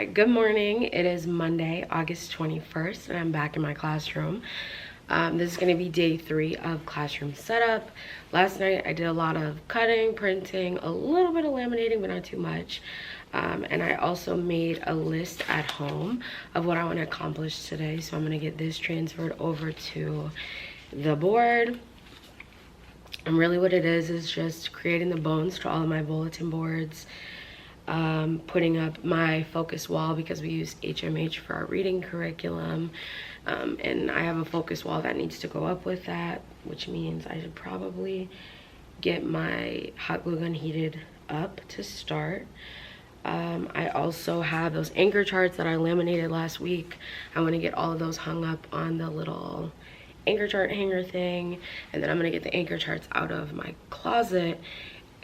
right, good morning. It is Monday, August 21st, and I'm back in my classroom. This is going to be day 3 of classroom setup. Last night I did a lot of cutting, printing, a little bit of laminating, but not too much. And I also made a list at home of what I want to accomplish today. So I'm going to get this transferred over to the board. And really what it is just creating the bones to all of my bulletin boards. Putting up my focus wall because we use HMH for our reading curriculum, and I have a focus wall that needs to go up with that, which means I should probably get my hot glue gun heated up to start. I also have those anchor charts that I laminated last week. I want to get all of those hung up on the little anchor chart hanger thing, and then I'm going to get the anchor charts out of my closet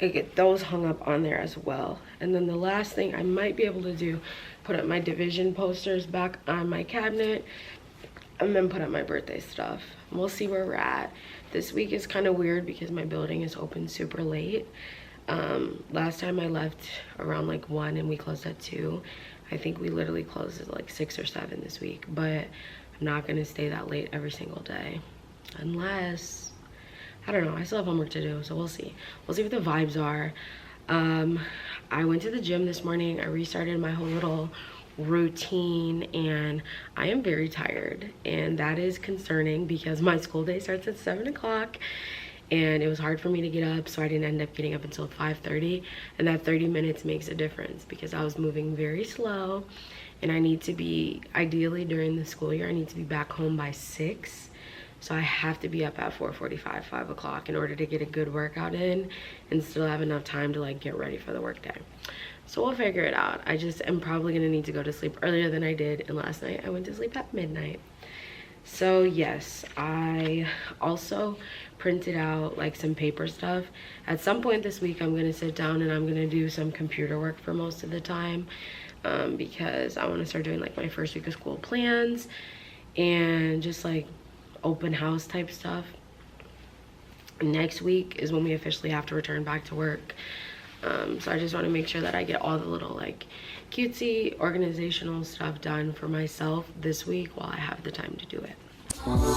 and get those hung up on there as well. And then the last thing I might be able to do, put up my division posters back on my cabinet, and then put up my birthday stuff. We'll see where we're at. This week is kind of weird because my building is open super late. Last time I left around like 1 and we closed at 2. I think we literally closed at like 6 or 7 this week, but I'm not gonna stay that late every single day unless, I don't know, I still have homework to do, so we'll see. We'll see what the vibes are. I went to the gym this morning. I restarted my whole little routine and I am very tired, and that is concerning because my school day starts at 7 o'clock and it was hard for me to get up, so I didn't end up getting up until 5:30, and that 30 minutes makes a difference because I was moving very slow, and I need to be, ideally during the school year, I need to be back home by 6. So I have to be up at 4:45, 5 o'clock in order to get a good workout in and still have enough time to like get ready for the workday. So we'll figure it out. I just am probably gonna need to go to sleep earlier than I did, and last night I went to sleep at midnight. So yes, I also printed out like some paper stuff. At some point this week I'm gonna sit down and I'm gonna do some computer work for most of the time, because I want to start doing like my first week of school plans and just like open house type stuff. Next week is when we officially have to return back to work, so I just want to make sure that I get all the little like cutesy organizational stuff done for myself this week while I have the time to do it. All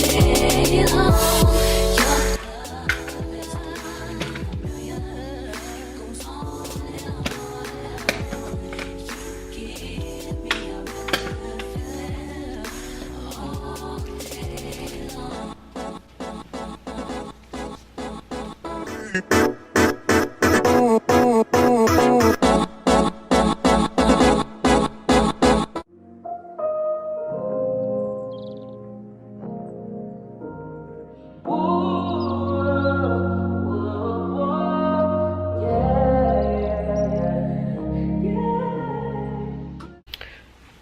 day long.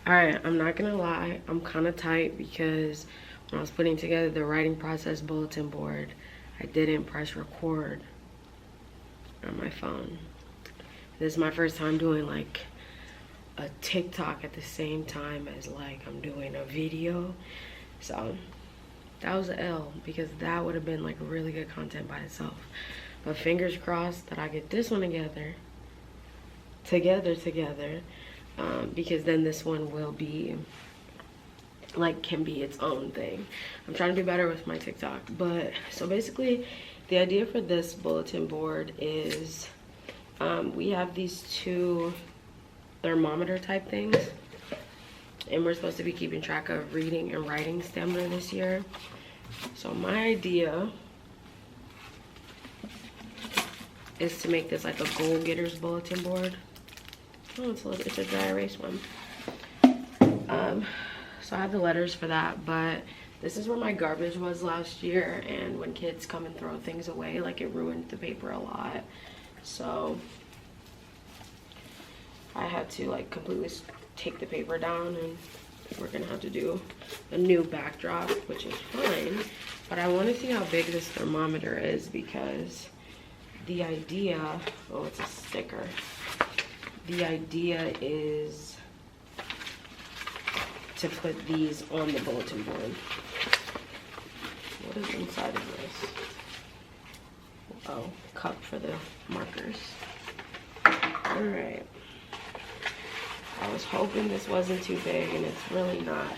Alright, I'm not gonna lie, I'm kind of tight because when I was putting together the writing process bulletin board, I didn't press record on my phone. This is my first time doing like a TikTok at the same time as like I'm doing a video, so that was an L because that would have been like really good content by itself. But fingers crossed that I get this one together, because then this one will be like, can be its own thing. I'm trying to be better with my TikTok. But so basically the idea for this bulletin board is we have these 2 thermometer type things, and we're supposed to be keeping track of reading and writing stamina this year. So my idea is to make this like a goal getters bulletin board. Oh, it's a dry erase one. So I have the letters for that, but this is where my garbage was last year, and when kids come and throw things away, like it ruined the paper a lot. So I had to like completely take the paper down, and we're gonna have to do a new backdrop, which is fine. But I want to see how big this thermometer is because the idea, oh, it's a sticker. The idea is to put these on the bulletin board. What is inside of this? Oh, cup for the markers. All right. I was hoping this wasn't too big, and it's really not.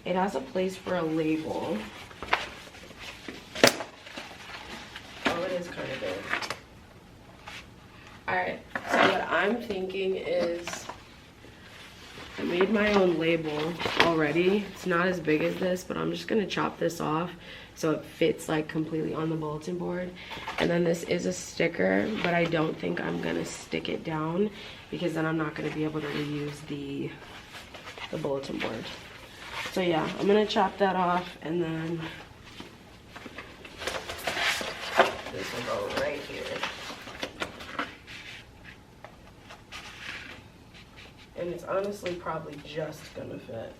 It has a place for a label. Oh, it is kind of big. All right, so what I'm thinking is I made my own label already. It's not as big as this, but I'm just gonna chop this off so it fits like completely on the bulletin board. And then this is a sticker, but I don't think I'm gonna stick it down because then I'm not gonna be able to reuse the bulletin board. So yeah, I'm gonna chop that off, and then this will go right here. And it's honestly probably just gonna fit.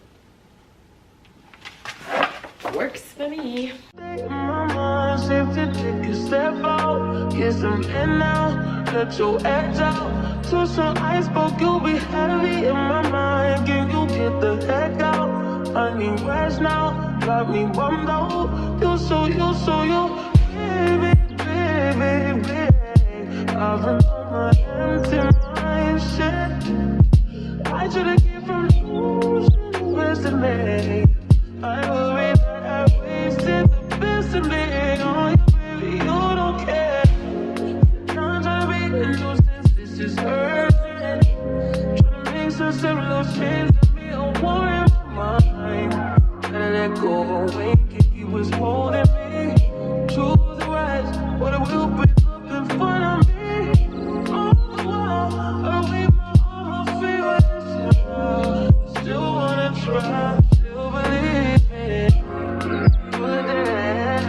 Works for me. Let your edge out to some iceberg. You'll be heavy in my mind. Can you get the heck out? I need rest now. Got me bummed out. Baby, baby, baby. I've been on my empty mind. Shit. I should've came from losing the best of me. I worry that I wasted the best of me. Oh, you, baby, you don't care. This is hurting. Trying to make some simple change. Let me a war in my mind. Gotta let go of a wink. He was holding me. Choose the right, but it will be up in front of me. On the wall, I leave all my favorites. Still wanna try, still believe in good days.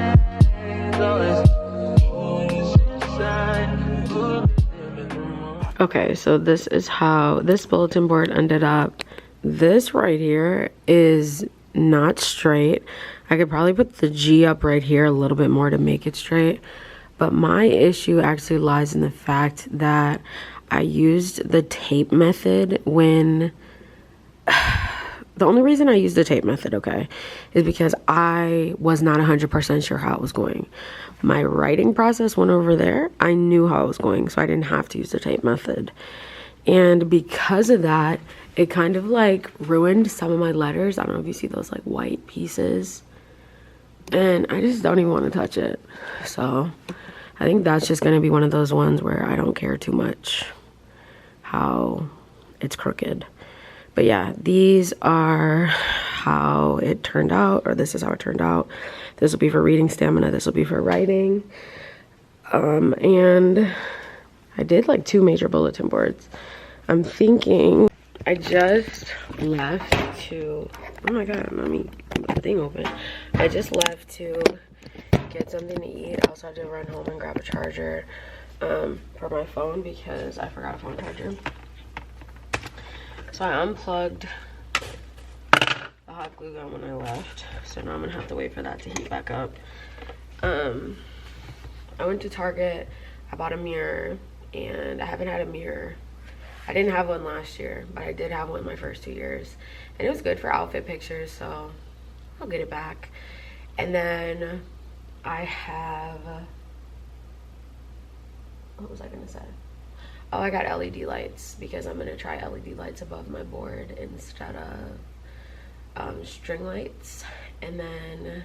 Always inside, good. Okay, so this is how this bulletin board ended up. This right here is not straight. I could probably put the G up right here a little bit more to make it straight. But my issue actually lies in the fact that I used the tape method when... The only reason I used the tape method, okay, is because I was not 100% sure how it was going. My writing process went over there. I knew how it was going, so I didn't have to use the tape method. And because of that, it kind of like ruined some of my letters. I don't know if you see those like white pieces. And I just don't even want to touch it. So I think that's just going to be one of those ones where I don't care too much how it's crooked. But yeah, these are how it turned out, or this is how it turned out. This will be for reading stamina, this will be for writing. And I did like 2 major bulletin boards. I'm thinking I just left to, oh my god, let me keep the thing open. I just left to get something to eat. I also had to run home and grab a charger for my phone because I forgot a phone charger. So I unplugged the hot glue gun when I left. So now I'm gonna have to wait for that to heat back up. I went to Target, I bought a mirror, and I haven't had a mirror. I didn't have one last year, but I did have one my first 2 years. And it was good for outfit pictures, so I'll get it back. And then I have, what was I gonna say? Oh, I got LED lights because I'm gonna try LED lights above my board instead of string lights. And then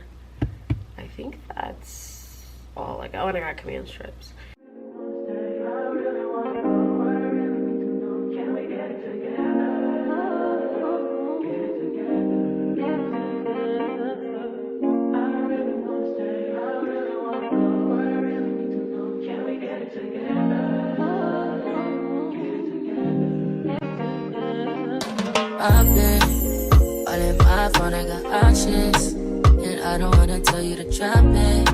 I think that's all I got. Oh, and I got command strips. I've been all in my phone, I got options. And I don't wanna tell you to drop it,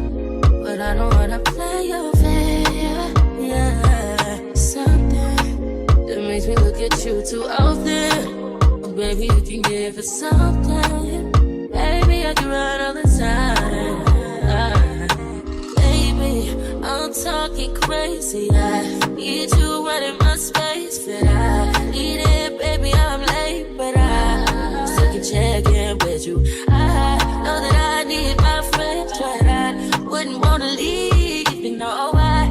but I don't wanna play your fair. Yeah, something that makes me look at you too often. Oh, baby, you can give it something. Baby, I can run all the time. Baby, I'm talking crazy. I need you running my space, but I need it, baby, I'm late, but I still can check in with you. I know that I need my friends, but I wouldn't wanna leave, you know why?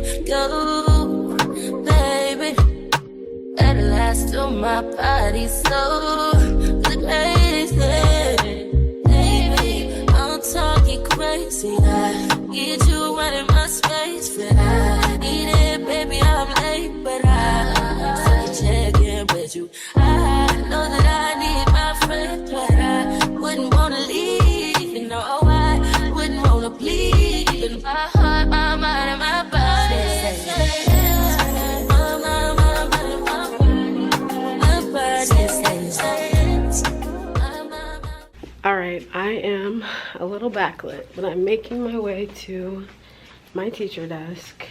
you go, baby. At last, till my body so crazy, baby. I'm talking crazy. I get you right in my space, but I need it, baby. I'm late, but I still check in with you. I know that I need my friend, but I wouldn't wanna leave. You know, I wouldn't wanna bleed in my heart, my mind, and my body. Alright, I am a little backlit, but I'm making my way to my teacher desk.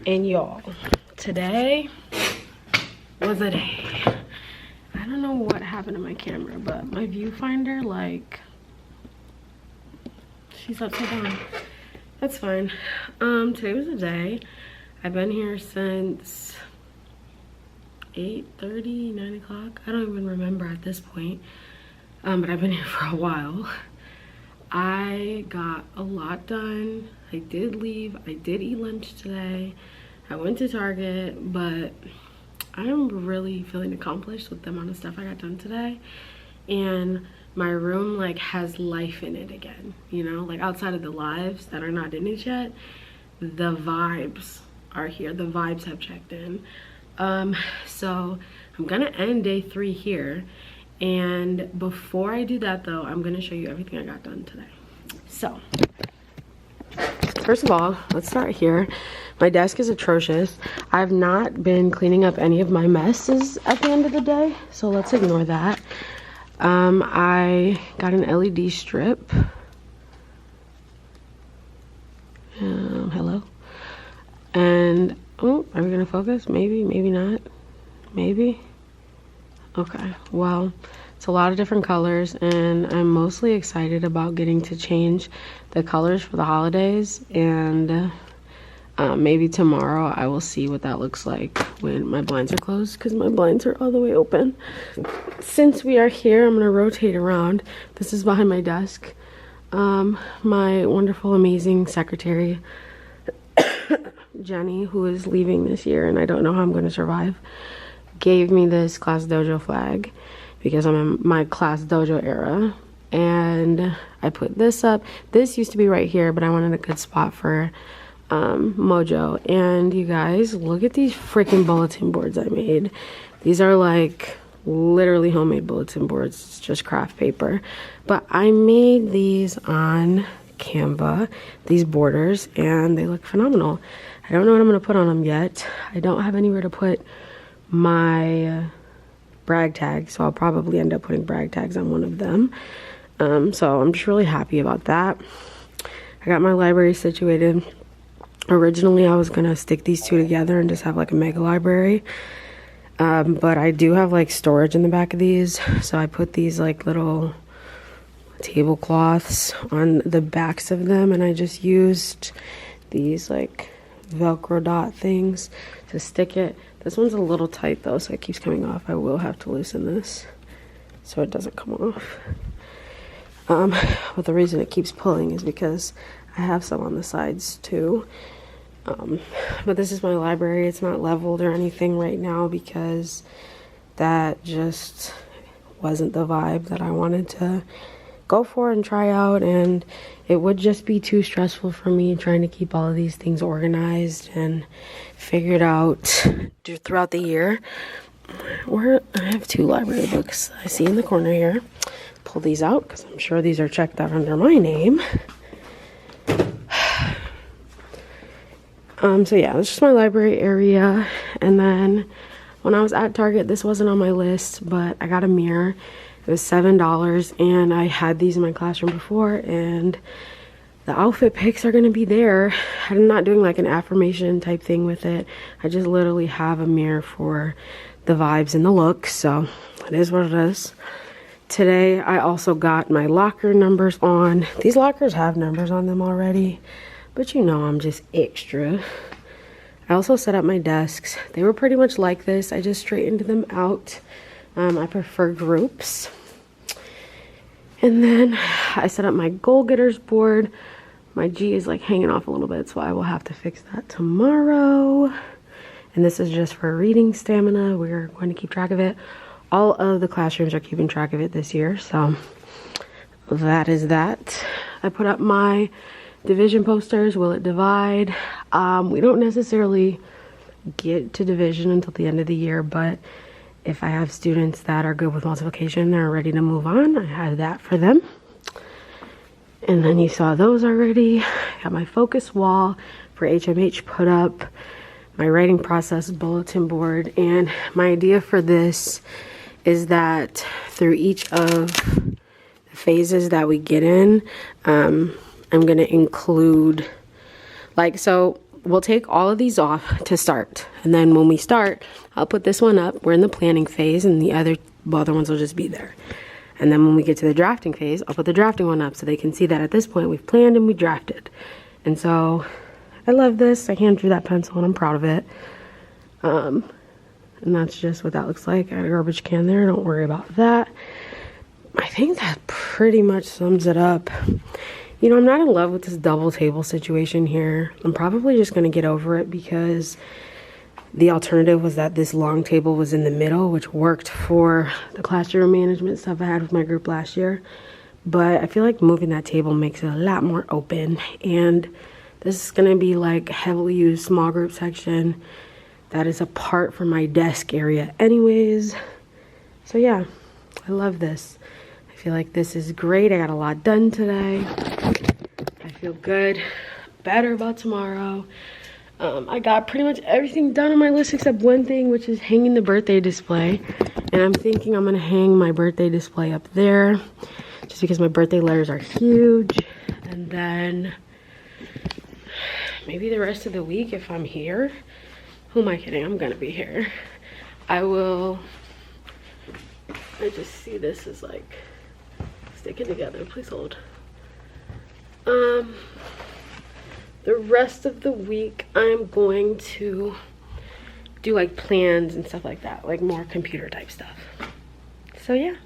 And y'all, today was a day. I don't know what happened to my camera, but my viewfinder, like, she's upside down. That's fine. Today was a day. I've been here since 8:30, 9 o'clock. I don't even remember at this point. But I've been here for a while. I got a lot done. I did leave. I did eat lunch today. I went to Target, but I'm really feeling accomplished with the amount of stuff I got done today. And my room like has life in it again, you know, like outside of the lives that are not in it yet, the vibes are here. The vibes have checked in. So I'm gonna end day 3 here. And before I do that though, I'm gonna show you everything I got done today. So first of all, let's start here. My desk is atrocious. I've not been cleaning up any of my messes at the end of the day, so let's ignore that. I got an LED strip. Hello. And oh, are we gonna focus? Maybe, maybe not. Maybe. Okay, well, it's a lot of different colors, and I'm mostly excited about getting to change the colors for the holidays. And maybe tomorrow I will see what that looks like when my blinds are closed, because my blinds are all the way open. Since we are here, I'm gonna rotate around. This is behind my desk. My wonderful, amazing secretary, Jenny, who is leaving this year, and I don't know how I'm gonna survive, gave me this Class Dojo flag because I'm in my Class Dojo era. And I put this up. This used to be right here, but I wanted a good spot for Mojo. And you guys, look at these freaking bulletin boards I made. These are like literally homemade bulletin boards. It's just craft paper. But I made these on Canva, these borders, and they look phenomenal. I don't know what I'm going to put on them yet. I don't have anywhere to put my brag tags, so I'll probably end up putting brag tags on one of them. So I'm just really happy about that. I got my library situated. Originally I was gonna stick these two together and just have like a mega library, but I do have like storage in the back of these, so I put these like little tablecloths on the backs of them, and I just used these like Velcro dot things to stick it. This one's a little tight though, so it keeps coming off. I will have to loosen this so it doesn't come off. But the reason it keeps pulling is because I have some on the sides too. But this is my library. It's not leveled or anything right now because that just wasn't the vibe that I wanted to go for and try out, and it would just be too stressful for me trying to keep all of these things organized and figured out throughout the year. I have 2 library books I see in the corner here. Pull these out because I'm sure these are checked out under my name. So yeah, that's just my library area. And then when I was at Target, this wasn't on my list, but I got a mirror. It was $7, and I had these in my classroom before, and the outfit pics are gonna be there. I'm not doing like an affirmation type thing with it. I just literally have a mirror for the vibes and the looks, so it is what it is. Today, I also got my locker numbers on. These lockers have numbers on them already, but you know I'm just extra. I also set up my desks. They were pretty much like this. I just straightened them out. I prefer groups. And then I set up my goal getters board, My G is like hanging off a little bit, so I will have to fix that tomorrow. And this is just for reading stamina. We're going to keep track of it. All of the classrooms are keeping track of it this year, so that is that. I put up my division posters. Will it divide? We don't necessarily get to division until the end of the year, but if I have students that are good with multiplication, they're ready to move on, I have that for them. And then you saw those already. I got my focus wall for HMH put up, my writing process bulletin board, and my idea for this is that through each of the phases that we get in, I'm gonna include, like, so we'll take all of these off to start. And then when we start, I'll put this one up. We're in the planning phase, and the other ones will just be there. And then when we get to the drafting phase, I'll put the drafting one up so they can see that at this point we've planned and we drafted. And so I love this. I hand drew that pencil and I'm proud of it. And that's just what that looks like. I got a garbage can there. Don't worry about that. I think that pretty much sums it up. You know, I'm not in love with this double table situation here. I'm probably just going to get over it because the alternative was that this long table was in the middle, which worked for the classroom management stuff I had with my group last year. But I feel like moving that table makes it a lot more open. And this is going to be like heavily used small group section that is apart from my desk area anyways. So yeah, I love this. I feel like this is great. I got a lot done today. I feel good, better about tomorrow. I got pretty much everything done on my list except one thing, which is hanging the birthday display. And I'm thinking I'm gonna hang my birthday display up there just because my birthday letters are huge. And then maybe the rest of the week if I'm here. Who am I kidding? I'm gonna be here. I just see this as like sticking together. Please hold. The rest of the week, I'm going to do like plans and stuff like that, like more computer type stuff. So yeah.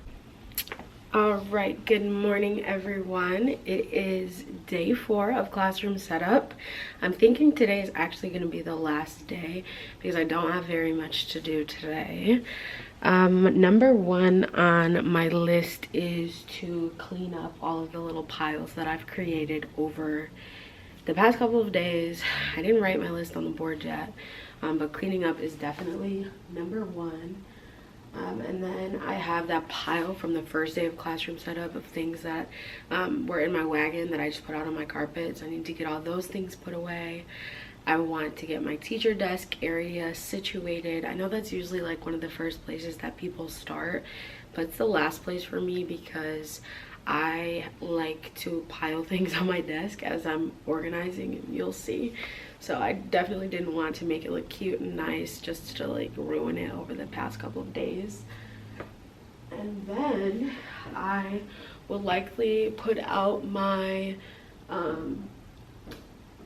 All right, good morning everyone. It is day 4 of classroom setup. I'm thinking today is actually going to be the last day because I don't have very much to do today. Number 1 on my list is to clean up all of the little piles that I've created over the past couple of days. I didn't write my list on the board yet, but cleaning up is definitely number 1. And then I have that pile from the first day of classroom setup of things that were in my wagon that I just put out on my carpet. So I need to get all those things put away. I want to get my teacher desk area situated. I know that's usually like one of the first places that people start, but it's the last place for me because I like to pile things on my desk as I'm organizing, and you'll see. So I definitely didn't want to make it look cute and nice just to like ruin it over the past couple of days. And then I will likely put out my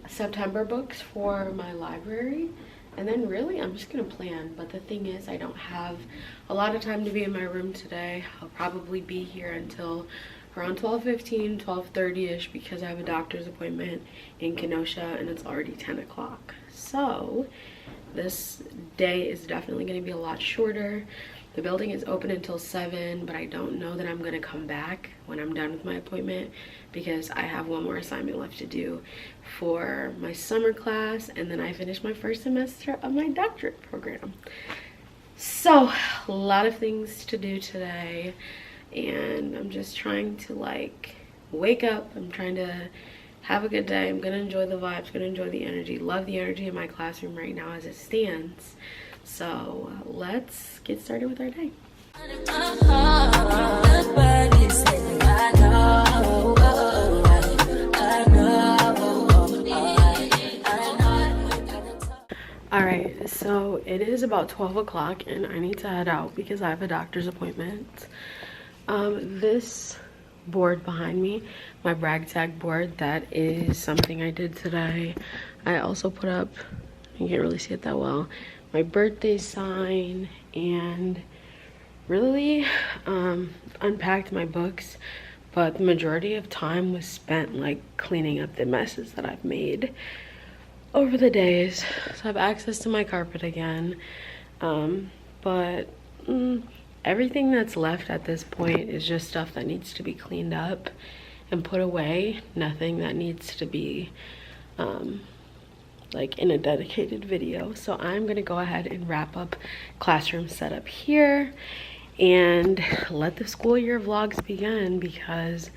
September books for my library. And then really I'm just gonna plan. But the thing is, I don't have a lot of time to be in my room today. I'll probably be here until around 12:15, 12:30ish because I have a doctor's appointment in Kenosha and it's already 10 o'clock. So this day is definitely going to be a lot shorter. The building is open until 7, but I don't know that I'm going to come back when I'm done with my appointment because I have one more assignment left to do for my summer class, and then I finish my first semester of my doctorate program. So a lot of things to do today, and I'm just trying to like wake up. I'm trying to have a good day. I'm gonna enjoy the vibes, gonna enjoy the energy. Love the energy in my classroom right now as it stands. So let's get started with our day. All right, so it is about 12 o'clock and I need to head out because I have a doctor's appointment. This board behind me, my brag tag board, that is something I did today. I also put up, you can't really see it that well, my birthday sign, and really unpacked my books. but the majority of time was spent like cleaning up the messes that I've made over the days. So I have access to my carpet again, but everything that's left at this point is just stuff that needs to be cleaned up and put away. Nothing that needs to be like in a dedicated video. So I'm gonna go ahead and wrap up classroom setup here and let the school year vlogs begin, because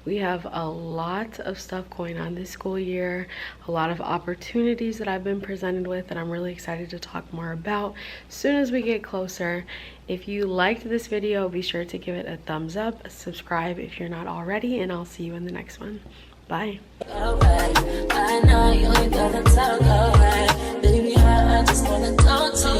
we have a lot of stuff going on this school year, a lot of opportunities that I've been presented with that I'm really excited to talk more about as soon as we get closer. If you liked this video, be sure to give it a thumbs up, subscribe if you're not already, and I'll see you in the next one. Bye. I know you ain't gotta talk, alright. Baby, I just wanna talk to you.